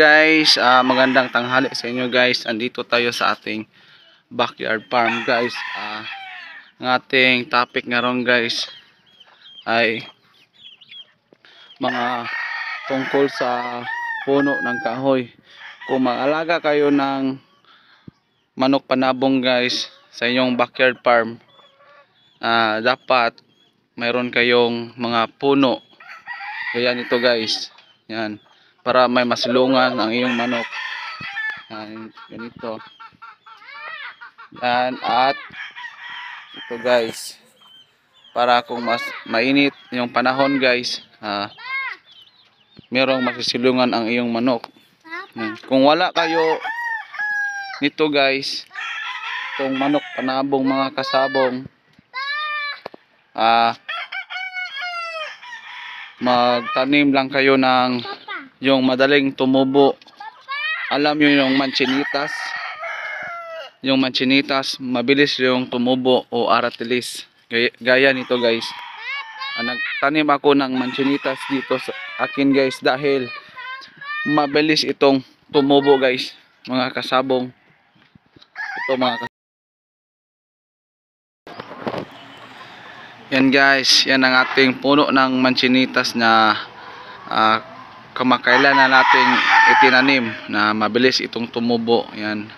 Guys, magandang tanghali sa inyo guys. Andito tayo sa ating backyard farm guys. Ang ating topic ngayon guys ay mga tungkol sa puno ng kahoy. Kung mag-alaga kayo ng manok panabong guys sa inyong backyard farm, dapat mayroon kayong mga puno. Kaya nito guys, yan, para may masilungan ang iyong manok. Ganito. Yan, at ito guys, para kung mas mainit yung panahon guys, merong masisilungan ang iyong manok. Yan. Kung wala kayo nito guys, itong manok panabong mga kasabong, magtanim lang kayo ng yung madaling tumubo. Alam nyo yung manchinitas? Yung manchinitas, mabilis yung tumubo, o aratilis. Gaya nito guys. Nagtanim ako ng manchinitas dito sa akin guys dahil mabilis itong tumubo guys, mga kasabong. Ito mga kasabong. Yan guys, yan ang ating puno ng manchinitas na kamakailan na nating itinanim, na mabilis itong tumubo. Yan,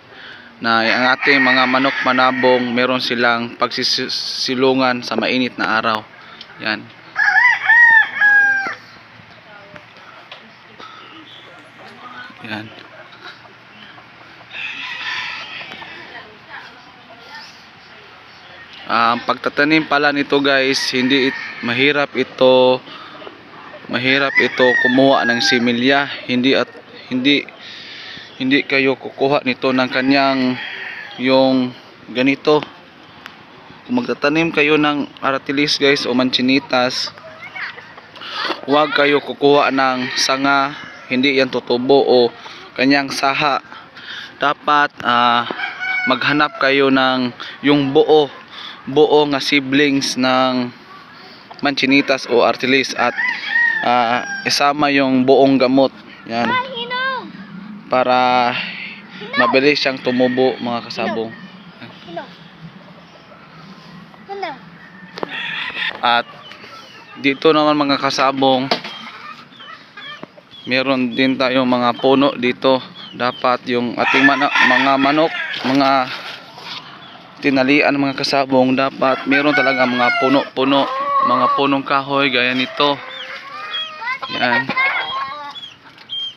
na ang ating mga manok manabong meron silang pagsisilungan sa mainit na araw. Yan. Yan. Ang pagtatanim pala nito guys, mahirap ito kumuha ng similya. Hindi kayo kukuha nito ng kanyang yung ganito. Kung magtatanim kayo ng aratilis guys o manchinitas, huwag kayo kukuha ng sanga, hindi yan tutubo, o kanyang saha. Dapat maghanap kayo ng yung buo nga siblings ng manchinitas o aratilis, at isama yung buong gamot. Yan, para mabilis siyang tumubo mga kasabong. At dito naman mga kasabong, meron din tayong mga puno dito. Dapat yung ating mga manok, mga tinalian mga kasabong, dapat meron talaga mga puno-puno, mga punong kahoy gaya nito. Yan.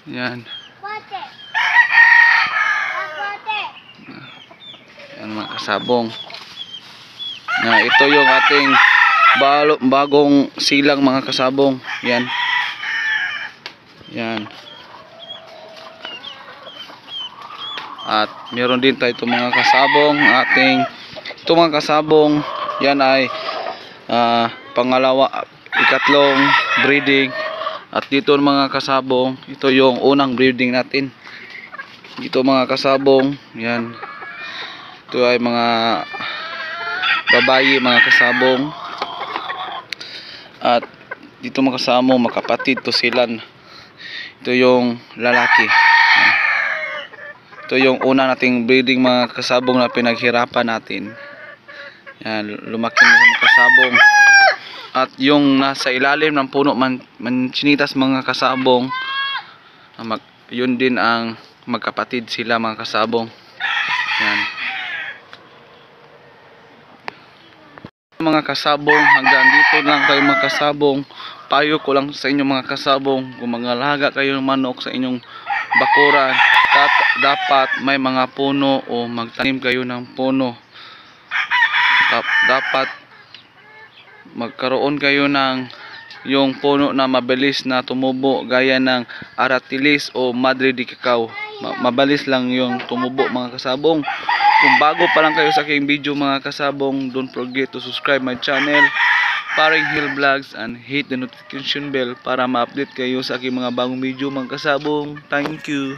Yan. Yan mga kasabong. Na ito yung ating bagong silang mga kasabong. Yan. Yan. At meron din tayo itong mga kasabong, itong mga kasabong, yan ay ikatlong breeding. At dito mga kasabong, ito yung unang breeding natin. Dito mga kasabong, yan, ito ay mga babayi mga kasabong. At dito mga kasabong, magkapatid to sila. Ito yung lalaki. Ito yung una nating breeding mga kasabong na pinaghirapan natin. Yan, lumaki na mga kasabong. At yung nasa ilalim ng puno manchinitas mga kasabong, yun din ang magkapatid sila mga kasabong. Yan. Mga kasabong, hanggang dito lang kayo mga kasabong. Payo ko lang sa inyo mga kasabong, kung mag-alaga kayo ng manok sa inyong bakuran, dapat may mga puno o magtanim kayo ng puno. Dapat magkaroon kayo ng yung puno na mabilis na tumubo gaya ng aratilis o madre de cacao. Mabilis lang yung tumubo mga kasabong. Kung bago pa lang kayo sa aking video mga kasabong, don't forget to subscribe my channel, Paring Hill Vlogs, and hit the notification bell para ma-update kayo sa aking mga bagong video mga kasabong. Thank you.